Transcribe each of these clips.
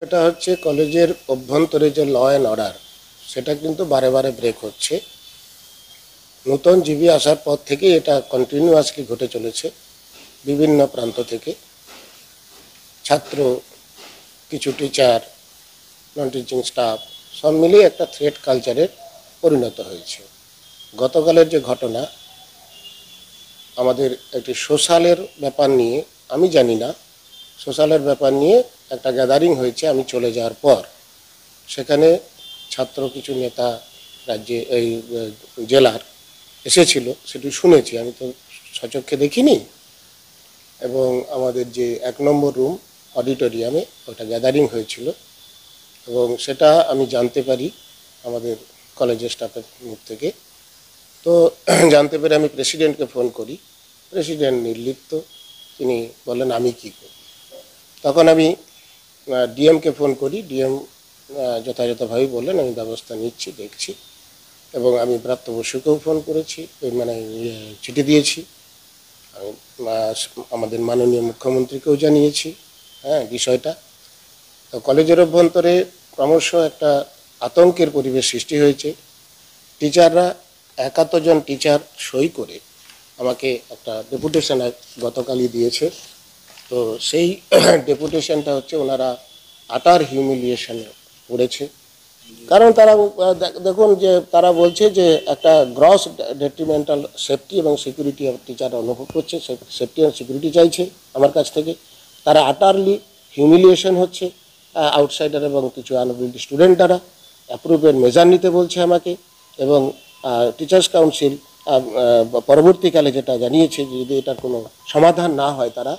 এটা হচ্ছে কলেজের অভ্যন্তরে যে ল অ্যান্ড অর্ডার সেটা কিন্তু বারে বারে ব্রেক হচ্ছে। নতুন জিবি আসার পর থেকে এটা কন্টিনিউয়াসলি ঘটে চলেছে। বিভিন্ন প্রান্ত থেকে ছাত্র, কিছু টিচার, নন টিচিং স্টাফ সব মিলিয়ে একটা থ্রেট কালচারের পরিণত হয়েছে। গতকালের যে ঘটনা, আমাদের একটি সোশ্যালের ব্যাপার নিয়ে, আমি জানি না, সোশ্যালের ব্যাপার নিয়ে একটা গ্যাদারিং হয়েছে আমি চলে যাওয়ার পর। সেখানে ছাত্র কিছু নেতা রাজ্যে এই জেলার এসেছিল, সেটি শুনেছি, আমি তো সচক্ষে দেখিনি। এবং আমাদের যে 1 নম্বর রুম অডিটোরিয়ামে ওটা গ্যাদারিং হয়েছিল, এবং সেটা আমি জানতে পারি আমাদের কলেজের স্টাফের মুখ থেকে। তো জানতে পেরে আমি প্রেসিডেন্টকে ফোন করি। প্রেসিডেন্ট নির্লিপ্ত, তিনি বলেন আমি কী করি। তখন আমি ডিএমকে ফোন করি। ডিএম যথাযথভাবে বললেন আমি ব্যবস্থা নিচ্ছি, দেখছি। এবং আমি প্রাপ্ত বসুকেও ফোন করেছি, মানে চিঠি দিয়েছি। আমি আমাদের মাননীয় মুখ্যমন্ত্রীকেও জানিয়েছি বিষয়টা। তো কলেজের অভ্যন্তরে ক্রমশ একটা আতঙ্কের পরিবেশ সৃষ্টি হয়েছে। টিচাররা 71 জন টিচার সই করে আমাকে একটা ডেপুটেশন গতকালই দিয়েছে। তো সেই ডেপুটেশনটা হচ্ছে ওনারা আটার হিউমিলিয়েশনে পড়েছে। কারণ তারা দেখুন যে তারা বলছে যে একটা গ্রস ডেট্রিমেন্টাল সেফটি এবং সিকিউরিটি অফ টিচার অনুভব করছে, সেফটি এবং সিকিউরিটি চাইছে আমার কাছ থেকে। তারা আটারলি হিউমিলিয়েশন হচ্ছে আউটসাইডার এবং কিছু আনএবিলিটি স্টুডেন্ট দ্বারা। অ্যাপ্রোপ্রিয়েট মেজার নিতে বলছে আমাকে। এবং টিচার্স কাউন্সিল পরবর্তীকালে যেটা জানিয়েছে যে যদি এটার কোনো সমাধান না হয় তারা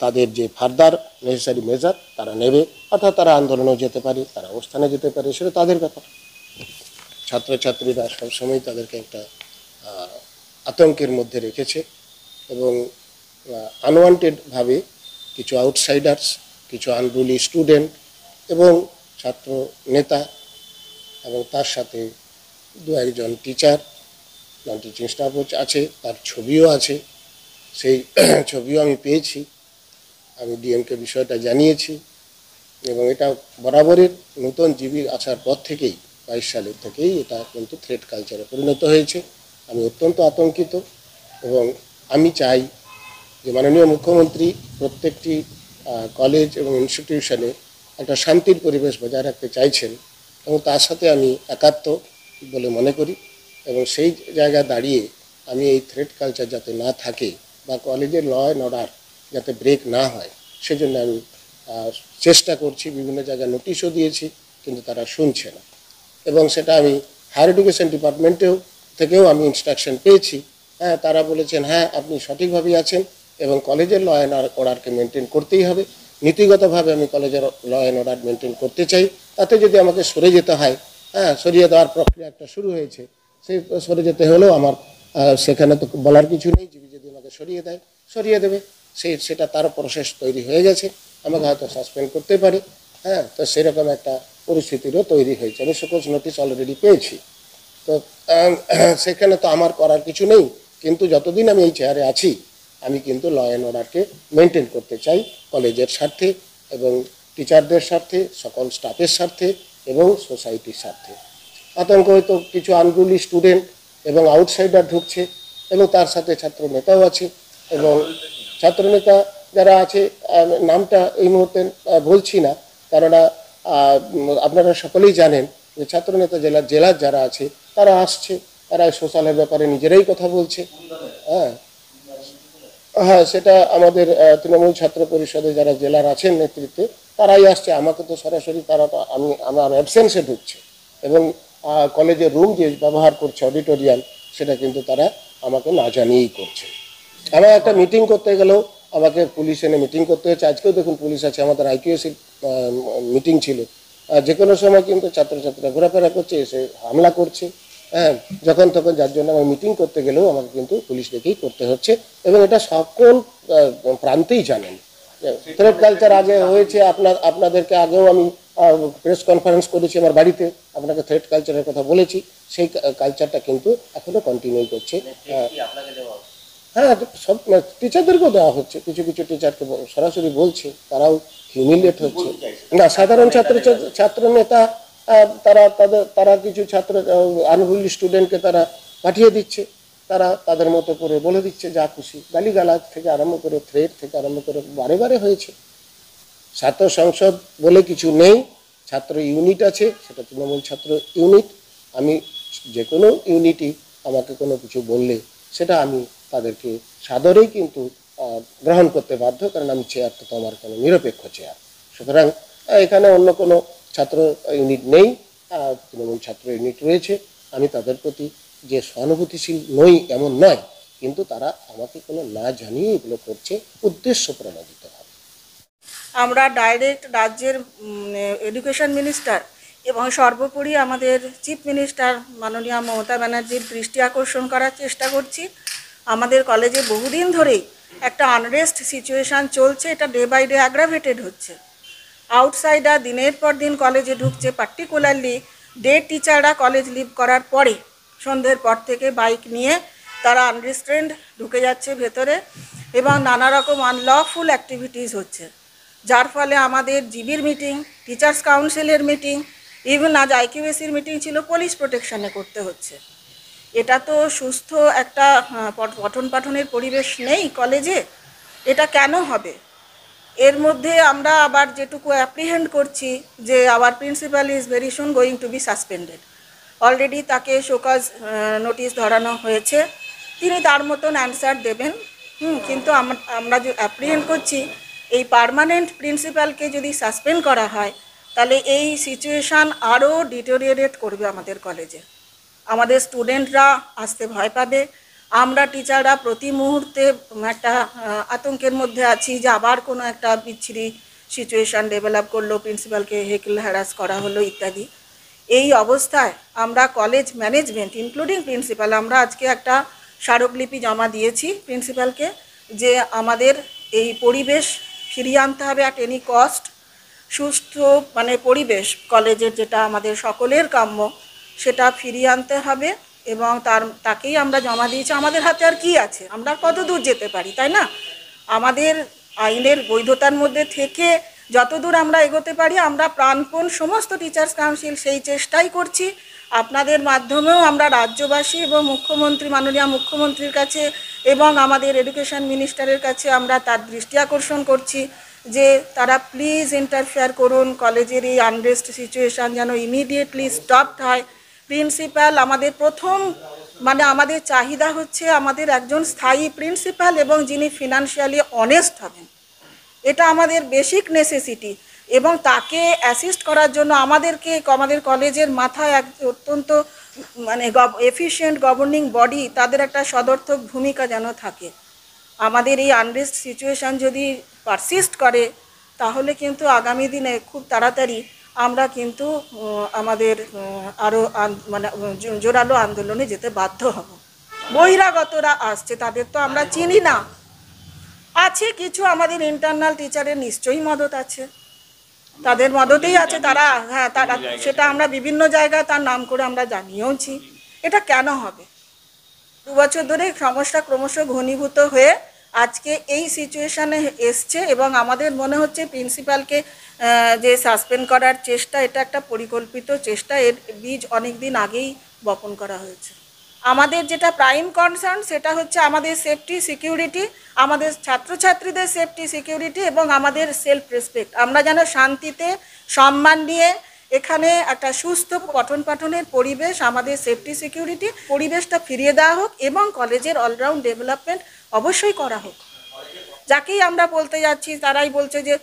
তাদের যে ফার্দার নেসেসারি মেজার তারা নেবে, অর্থাৎ তারা আন্দোলনেও যেতে পারে, তারা অবস্থানে যেতে পারে, সেটা তাদের ব্যাপার। ছাত্রছাত্রীরা সবসময় তাদেরকে একটা আতঙ্কের মধ্যে রেখেছে। এবং আনওয়ান্টেডভাবে কিছু আউটসাইডার্স, কিছু আনরুলি স্টুডেন্ট এবং ছাত্র নেতা এবং তার সাথে 2-1 জন টিচার, নন টিচিং স্টাফ আছে, তার ছবিও আছে। সেই ছবিও আমি পেয়েছি। আমি ডিএমকে বিষয়টা জানিয়েছি। এবং এটা বরাবরের নতুন জিবি আসার পর থেকেই 22 সালের থেকেই এটা কিন্তু থ্রেট কালচারে পরিণত হয়েছে। আমি অত্যন্ত আতঙ্কিত। এবং আমি চাই যে মাননীয় মুখ্যমন্ত্রী প্রত্যেকটি কলেজ এবং ইনস্টিটিউশনে একটা শান্তির পরিবেশ বজায় রাখতে চাইছেন, এবং তার সাথে আমি একাত্ম বলে মনে করি। এবং সেই জায়গায় দাঁড়িয়ে আমি এই থ্রেট কালচার যাতে না থাকে বা কলেজের ল অ্যান্ড অর্ডার যাতে ব্রেক না হয়, সেজন্য আমি চেষ্টা করছি। বিভিন্ন জায়গায় নোটিশও দিয়েছি, কিন্তু তারা শুনছে না। এবং সেটা আমি হায়ার এডুকেশন থেকেও আমি ইনস্ট্রাকশন পেয়েছি। তারা বলেছেন হ্যাঁ আপনি সঠিকভাবেই আছেন এবং কলেজের ল অ্যান্ড অর্ডারকে মেনটেন করতেই হবে। নীতিগতভাবে আমি কলেজের ল অ্যান্ড অর্ডার মেনটেন করতে চাই। তাতে যদি আমাকে সরে যেতে হয়, সরিয়ে দেওয়ার প্রক্রিয়া একটা শুরু হয়েছে, সেই সরে যেতে হলেও আমার সেখানে তো বলার কিছু নেই। যদি আমাকে সরিয়ে দেয়, সরিয়ে দেবে, সেটা তার প্রসেস তৈরি হয়ে গেছে। আমাকে হয়তো সাসপেন্ড করতে পারে। তো সেরকম একটা পরিস্থিতিরও তৈরি হয়েছে। আমি সকোজ নোটিশ অলরেডি পেয়েছি। তো সেখানে তো আমার করার কিছু নেই। কিন্তু যতদিন আমি এই চেয়ারে আছি, আমি কিন্তু ল অ্যান্ড অর্ডারকে মেনটেন করতে চাই কলেজের স্বার্থে এবং টিচারদের স্বার্থে, সকল স্টাফের স্বার্থে এবং সোসাইটির স্বার্থে। আতঙ্ক হয়তো কিছু আনরুলি স্টুডেন্ট এবং আউটসাইডার ঢুকছে, এবং তার সাথে ছাত্র নেতাও আছে। এবং ছাত্রনেতা যারা আছে, নামটা এই মুহূর্তে বলছি না, কেননা আপনারা সকলেই জানেন যে ছাত্রনেতা জেলার যারা আছে তারা আসছে, তারা সোশ্যালের ব্যাপারে নিজেরাই কথা বলছে। হ্যাঁ হ্যাঁ সেটা আমাদের তৃণমূল ছাত্র পরিষদে যারা জেলার আছেন নেতৃত্বে, তারাই আসছে। আমাকে তো সরাসরি তারা তো আমার অ্যাবসেন্সে ঢুকছে। এবং কলেজের রুম যে ব্যবহার করছে অডিটোরিয়াম, সেটা কিন্তু তারা আমাকে না জানিয়েই করছে। আমার একটা মিটিং করতে গেলেও আমাকে পুলিশ এনে মিটিং করতে হচ্ছে। আজকেও দেখুন পুলিশ আছে, আমাদের আইকিউএসি মিটিং ছিল। যে কোনো সময় কিন্তু ছাত্রছাত্রীরা ঘোরাফেরা করছে, এসে হামলা করছে। যখন তখন, যার জন্য আমার মিটিং করতে গেলেও আমাকে কিন্তু পুলিশ ডেকেই করতে হচ্ছে। এবং এটা সকল প্রান্তেই জানেন। থ্রেট কালচার আগে হয়েছে, আপনাদেরকে আগেও আমি প্রেস কনফারেন্স করেছি আমার বাড়িতে, আপনাকে থ্রেট কালচারের কথা বলেছি। সেই কালচারটা কিন্তু এখনো কন্টিনিউ করছে। হ্যাঁ সব টিচারদেরকেও দেওয়া হচ্ছে, কিছু কিছু টিচারকে সরাসরি বলছে, তারাও হিউমিলিয়েট হচ্ছে না। সাধারণ ছাত্র নেতা তারা কিছু ছাত্র আনরুলি স্টুডেন্টকে তারা পাঠিয়ে দিচ্ছে, তারা তাদের মতো করে বলে দিচ্ছে যা খুশি, গালিগালাজ থেকে আরম্ভ করে থ্রেট থেকে আরম্ভ করে বারে বারে হয়েছে। ছাত্র সংসদ বলে কিছু নেই, ছাত্র ইউনিট আছে, সেটা তৃণমূল ছাত্র ইউনিট। আমি যে কোনো ইউনিটই আমাকে কোনো কিছু বললে সেটা আমি তাদেরকে সাদরেই কিন্তু গ্রহণ করতে বাধ্য, কারণ আমি চেয়ারটা তো আমার কোনো নিরপেক্ষ চেয়ার। সুতরাং এখানে অন্য কোনো ছাত্র ইউনিট নেই, তৃণমূল ছাত্র ইউনিট রয়েছে। আমি তাদের প্রতি যে সহানুভূতিশীল নই এমন নয়, কিন্তু তারা আমাকে কোনো না জানিয়ে এগুলো করছে উদ্দেশ্য প্রণোদিতভাবে। আমরা ডাইরেক্ট রাজ্যের এডুকেশন মিনিস্টার এবং সর্বোপরি আমাদের চিফ মিনিস্টার মাননীয় মমতা ব্যানার্জির দৃষ্টি আকর্ষণ করার চেষ্টা করছি। আমাদের কলেজে বহুদিন ধরেই একটা আনরেস্ট সিচুয়েশান চলছে, এটা ডে বাই ডে অ্যাগ্রাভেটেড হচ্ছে। আউটসাইডার দিনের পর দিন কলেজে ঢুকছে, পার্টিকুলারলি ডে টিচাররা কলেজ লিভ করার পরে সন্ধ্যের পর থেকে বাইক নিয়ে তারা আনরিস্ট্রেন্ড ঢুকে যাচ্ছে ভেতরে এবং নানা রকম আনলফুল অ্যাক্টিভিটিস হচ্ছে, যার ফলে আমাদের জিবির মিটিং, টিচার্স কাউন্সিলের মিটিং, ইভেন আজ আইকিউএসির মিটিং ছিল, পুলিশ প্রোটেকশনে করতে হচ্ছে। এটা তো সুস্থ একটা পঠন পাঠনের পরিবেশ নেই কলেজে। এটা কেন হবে? এর মধ্যে আমরা আবার যেটুকু অ্যাপ্রিহেন্ড করছি যে hour principal is very soon going to B suspended. Already তাকে শোকজ নোটিশ ধরানো হয়েছে, তিনি তার মতন অ্যান্সার দেবেন। কিন্তু আমরা যে অ্যাপ্রিহেন্ড করছি এই পার্মানেন্ট প্রিন্সিপালকে যদি সাসপেন্ড করা হয় তাহলে এই সিচুয়েশান আরও ডিটোরিয়েট করবে আমাদের কলেজে। আমাদের স্টুডেন্টরা আসতে ভয় পাবে, আমরা টিচাররা প্রতি মুহূর্তে একটা আতঙ্কের মধ্যে আছি যে আবার কোনো একটা বিচ্ছিরি সিচুয়েশান ডেভেলপ করলো, প্রিন্সিপালকে হেকল হ্যারাস করা হলো ইত্যাদি। এই অবস্থায় আমরা কলেজ ম্যানেজমেন্ট ইনক্লুডিং প্রিন্সিপাল আমরা আজকে একটা স্মারকলিপি জমা দিয়েছি প্রিন্সিপালকে যে আমাদের এই পরিবেশ ফিরিয়ে আনতে হবে অ্যাট এনি কস্ট। সুস্থ পরিবেশ কলেজের, যেটা আমাদের সকলের কাম্য, সেটা ফিরিয়ে আনতে হবে এবং তাকেই আমরা জমা দিয়েছি। আমাদের হাতে আর কি আছে, আমরা কত দূর যেতে পারি, তাই না? আমাদের আইনের বৈধতার মধ্যে থেকে যতদূর আমরা এগোতে পারি আমরা প্রাণপণ সমস্ত টিচার্স কাউন্সিল সেই চেষ্টাই করছি। আপনাদের মাধ্যমেও আমরা রাজ্যবাসী এবং মুখ্যমন্ত্রী, মাননীয় মুখ্যমন্ত্রীর কাছে এবং আমাদের এডুকেশন মিনিস্টারের কাছে আমরা তার দৃষ্টি আকর্ষণ করছি যে তারা প্লিজ ইন্টারফেয়ার করুন, কলেজের এই আনরেস্ট সিচুয়েশান যেন ইমিডিয়েটলি স্টপড হয়। প্রিন্সিপাল আমাদের প্রথম আমাদের চাহিদা হচ্ছে আমাদের একজন স্থায়ী প্রিন্সিপাল এবং যিনি ফিনান্সিয়ালি অনেস্ট হবেন, এটা আমাদের বেসিক নেসেসিটি। এবং তাকে অ্যাসিস্ট করার জন্য আমাদের কলেজের মাথায় এক অত্যন্ত এফিশিয়েন্ট গভর্নিং বডি, তাদের একটা সদর্থক ভূমিকা যেন থাকে। আমাদের এই আনরেস্ট সিচুয়েশান যদি পারসিস্ট করে তাহলে কিন্তু আগামী দিনে খুব তাড়াতাড়ি আমরা কিন্তু আমাদের আরও জোরালো আন্দোলনে যেতে বাধ্য হব। বহিরাগতরা আসছে, তাদের তো আমরা চিনি না। আছে কিছু আমাদের ইন্টারনাল টিচারের নিশ্চয়ই মদত আছে, তাদের মদতেই আছে তারা, তারা সেটা আমরা বিভিন্ন জায়গায় তার নাম করে আমরা জানিয়েওছি। এটা কেন হবে? 2 বছর ধরে সমস্যা ক্রমশ ঘনীভূত হয়ে আজকে এই সিচুয়েশানে এসছে এবং আমাদের মনে হচ্ছে প্রিন্সিপালকে যে সাসপেন্ড করার চেষ্টা, এটা একটা পরিকল্পিত চেষ্টা, এর বীজ অনেক দিন আগেই বপন করা হয়েছে। আমাদের যেটা প্রাইম কনসার্ন সেটা হচ্ছে আমাদের সেফটি সিকিউরিটি, আমাদের ছাত্রছাত্রীদের সেফটি সিকিউরিটি এবং আমাদের সেলফ রেসপেক্ট। আমরা যেন শান্তিতে সম্মান নিয়ে এখানে একটা সুস্থ পঠন পাঠনের পরিবেশ, আমাদের সেফটি সিকিউরিটি পরিবেশটা ফিরিয়ে দেওয়া হোক এবং কলেজের অলরাউন্ড ডেভেলপমেন্ট অবশ্যই করা হোক। যাকেই আমরা বলতে যাচ্ছি তারাই বলছে যে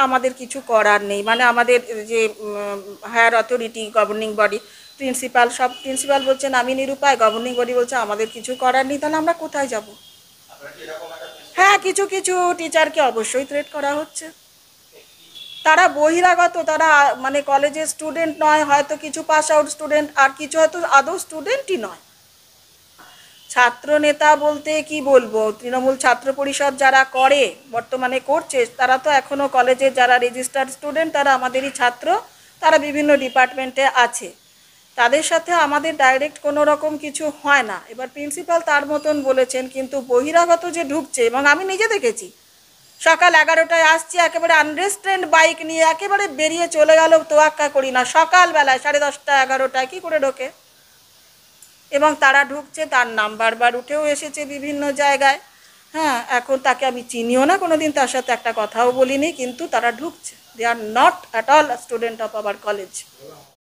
আমাদের কিছু করার নেই, আমাদের যে higher authority governing body principal বলছেন আমি নিরুপায়, গভর্নিং বডি বলছে আমাদের কিছু করার নেই, তাহলে আমরা কোথায় যাব? হ্যাঁ, কিছু কিছু টিচারকে অবশ্যই থ্রেট করা হচ্ছে। তারা বহিরাগত, তারা কলেজের স্টুডেন্ট নয়, হয়তো কিছু পাস আউট স্টুডেন্ট, আর কিছু হয়তো আদৌ স্টুডেন্টই নয়। ছাত্র নেতা বলতে কি বলবো, তৃণমূল ছাত্র পরিষদ যারা বর্তমানে করছে, তারা তো এখনও কলেজের যারা রেজিস্টার্ড স্টুডেন্ট তারা আমাদেরই ছাত্র, তারা বিভিন্ন ডিপার্টমেন্টে আছে, তাদের সাথে আমাদের ডাইরেক্ট কোনো রকম কিছু হয় না। এবার প্রিন্সিপাল তার মতন বলেছেন, কিন্তু বহিরাগত যে ঢুকছে, এবং আমি নিজে দেখেছি সকাল 11টায় আসছি, একেবারে আনরেস্ট্রেন্ড বাইক নিয়ে একেবারে বেরিয়ে চলে গেল, তোয়াক্কা করি না, সকালবেলায় 10:30 11টায় কী করে ঢোকে। এবং তারা ঢুকছে, তার নাম্বার বার উঠেও এসেছে বিভিন্ন জায়গায়। হ্যাঁ, এখন তাকে আমি চিনিও না, কোনো দিন তার সাথে একটা কথাও বলিনি, কিন্তু তারা ঢুকছে। They are not at all student of our college.